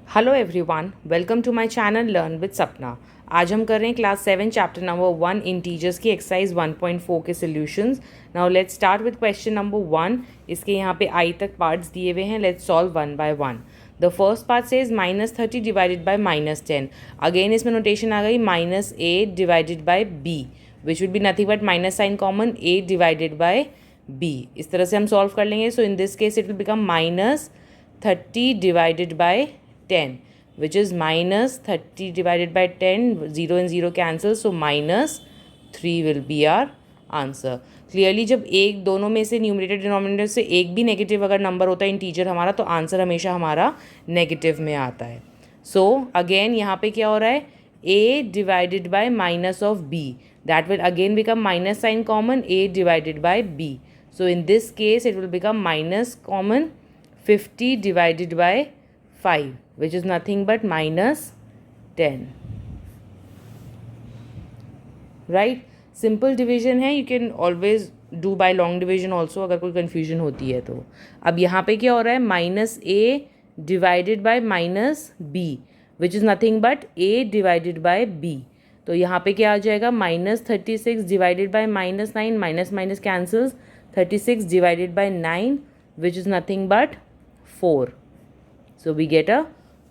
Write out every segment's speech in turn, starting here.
Hello everyone, welcome to my channel learn with Sapna. आज हम कर रहे हैं क्लास 7 चैप्टर नंबर 1 इंटीजर्स की एक्सरसाइज 1.4 के solutions. Now let's start with question number 1। इसके यहाँ पे आई तक पार्ट्स दिए हुए हैं। Let's solve one by one. The first part says -30 divided by -10। Again इसमें नोटेशन आ गई -a divided by b, which will be nothing but minus sign common a divided by b। इस तरह से हम सॉल्व कर लेंगे। So in this case it will become -30 divided by 10, which is -30 divided by 10, 0 and 0 cancel, so -3 will be our answer. Clearly जब एक दोनों में से न्यूमरेटर डिनोमिनेटर से एक भी नेगेटिव अगर नंबर होता है इंटीजर हमारा, तो आंसर हमेशा हमारा नेगेटिव में आता है। सो अगेन यहाँ पे क्या हो रहा है, a divided by minus of b, that will again become minus sign common a divided by b. So in this case it will become minus common 50 divided by 5, which is nothing but -10. Right? Simple division है, you can always do by long division also अगर कोई confusion होती है तो। अब यहाँ पे क्या हो रहा है, -a divided by -b, which is nothing but a divided by b. तो यहाँ पे क्या आ जाएगा, -36 divided by -9, minus minus cancels, 36 divided by 9, which is nothing but 4. So we get a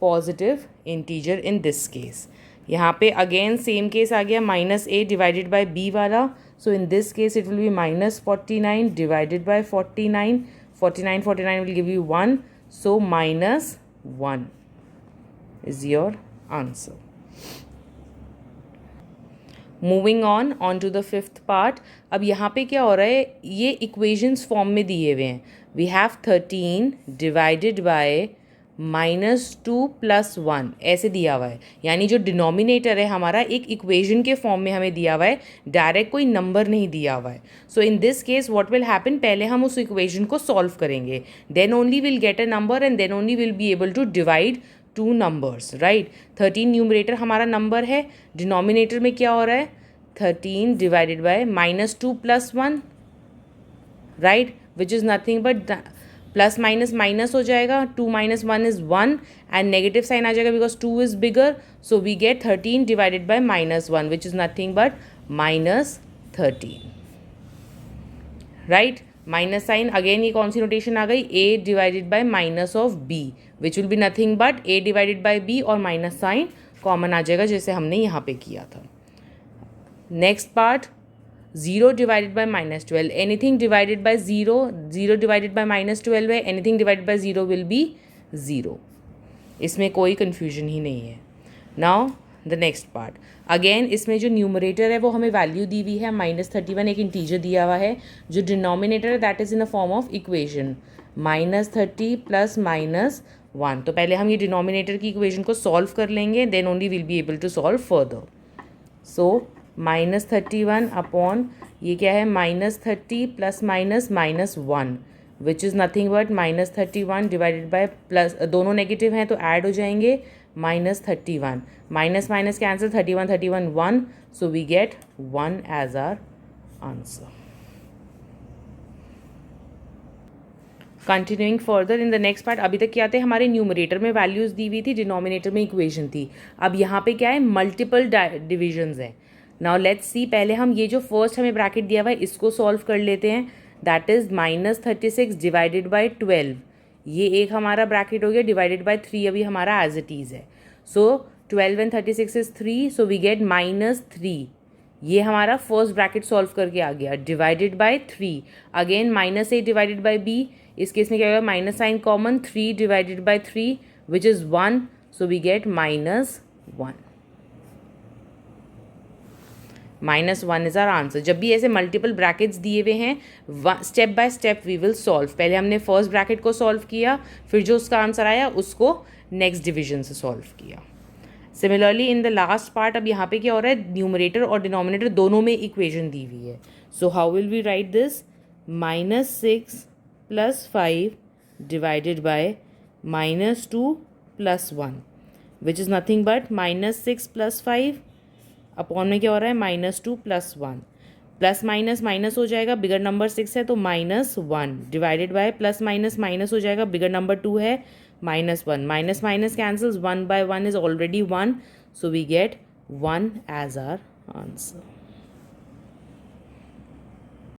positive integer in this case. यहाँ पे again same case आ गया, -a divided by b वाला. So in this case it will be -49 divided by 49. 49 will give you 1. So -1 is your answer. Moving on to the fifth part. अब यहाँ पे क्या हो रहा है, ये इक्वेशंस फॉर्म में दिए हुए हैं। वी हैव 13 डिवाइडेड बाय -2 + 1 ऐसे दिया हुआ है। यानी जो डिनोमिनेटर है हमारा एक इक्वेशन के फॉर्म में हमें दिया हुआ है, डायरेक्ट कोई नंबर नहीं दिया हुआ है। So in this case what will happen, पहले हम उस इक्वेशन को सॉल्व करेंगे, then only will get a number and then only will be able to divide two numbers, right. 13 numerator हमारा नंबर है, डिनोमिनेटर में क्या हो रहा है, 13 divided bye -2 + 1, right, which is nothing but plus minus minus हो जाएगा, 2 - 1 इज़ 1 एंड नेगेटिव साइन आ जाएगा because 2 is bigger. So we get 13 divided by -1 which is nothing but -13, right. Minus sign again ये कौन सी नोटेशन आ गई, a divided by minus of b, which will be nothing but a divided by b, और minus sign common आ जाएगा जैसे हमने यहाँ पे किया था. Next part, 0 divided by -12. Anything divided by 0, 0 divided by -12 है, anything divided by 0 will be 0. इसमें कोई कन्फ्यूजन ही नहीं है. Now the next part, again इसमें जो न्यूमरेटर है वो हमें वैल्यू दी हुई है -31, एक इंटीजर दिया हुआ है. जो डिनोमिनेटर है that is in a form of equation -30 + -1. तो पहले हम ये डिनोमिनेटर की इक्वेशन को सॉल्व कर लेंगे, then only will be able to solve further. So -31 upon ये क्या है, -30 ± -1, which is nothing but -31 divided by plus, दोनों नेगेटिव हैं तो ऐड हो जाएंगे, -31, minus minus cancel, 31 1, so we get 1 as our answer. Continuing further in the next part, अभी तक क्या थे, हमारे न्यूमरेटर में वैल्यूज़ दी हुई थी, डिनोमिनेटर में इक्वेशन थी. अब यहाँ पे क्या है, मल्टीपल डिविजन्स हैं. नाउ लेट्स सी, पहले हम ये जो फर्स्ट हमें ब्रैकेट दिया हुआ है इसको सॉल्व कर लेते हैं. That is -36 divided by 12. ये एक हमारा ब्रैकेट हो गया, डिवाइडेड बाय 3 अभी हमारा एज इट इज़ है. So 12 and 36 is 3, so we get -3. ये हमारा फर्स्ट ब्रैकेट सॉल्व करके आ गया, divided by 3. Again -a divided by b, इस केस में क्या होगा, minus sign common, 3 divided by 3 which is 1, so we get -1. -1 is our answer. जब भी ऐसे मल्टीपल ब्रैकेट्स दिए हुए हैं, step by step we will solve. पहले हमने फर्स्ट ब्रैकेट को सॉल्व किया, फिर जो उसका आंसर आया उसको नेक्स्ट डिवीजन से सॉल्व किया. Similarly in the last part, अब यहाँ पे क्या हो रहा है, न्यूमरेटर और डिनोमिनेटर दोनों में इक्वेशन दी हुई है. So how will we write this, -6 + 5 डिवाइडेड bye -2 + 1, which is nothing but -6 + 5 upon में क्या हो रहा है, -2 + 1. प्लस माइनस माइनस हो जाएगा, बिगर नंबर 6 है तो -1 divided by plus minus minus हो जाएगा, बिगर नंबर 2 है minus 1. Minus minus cancels. 1 by 1 is already 1. So we get 1 as our answer.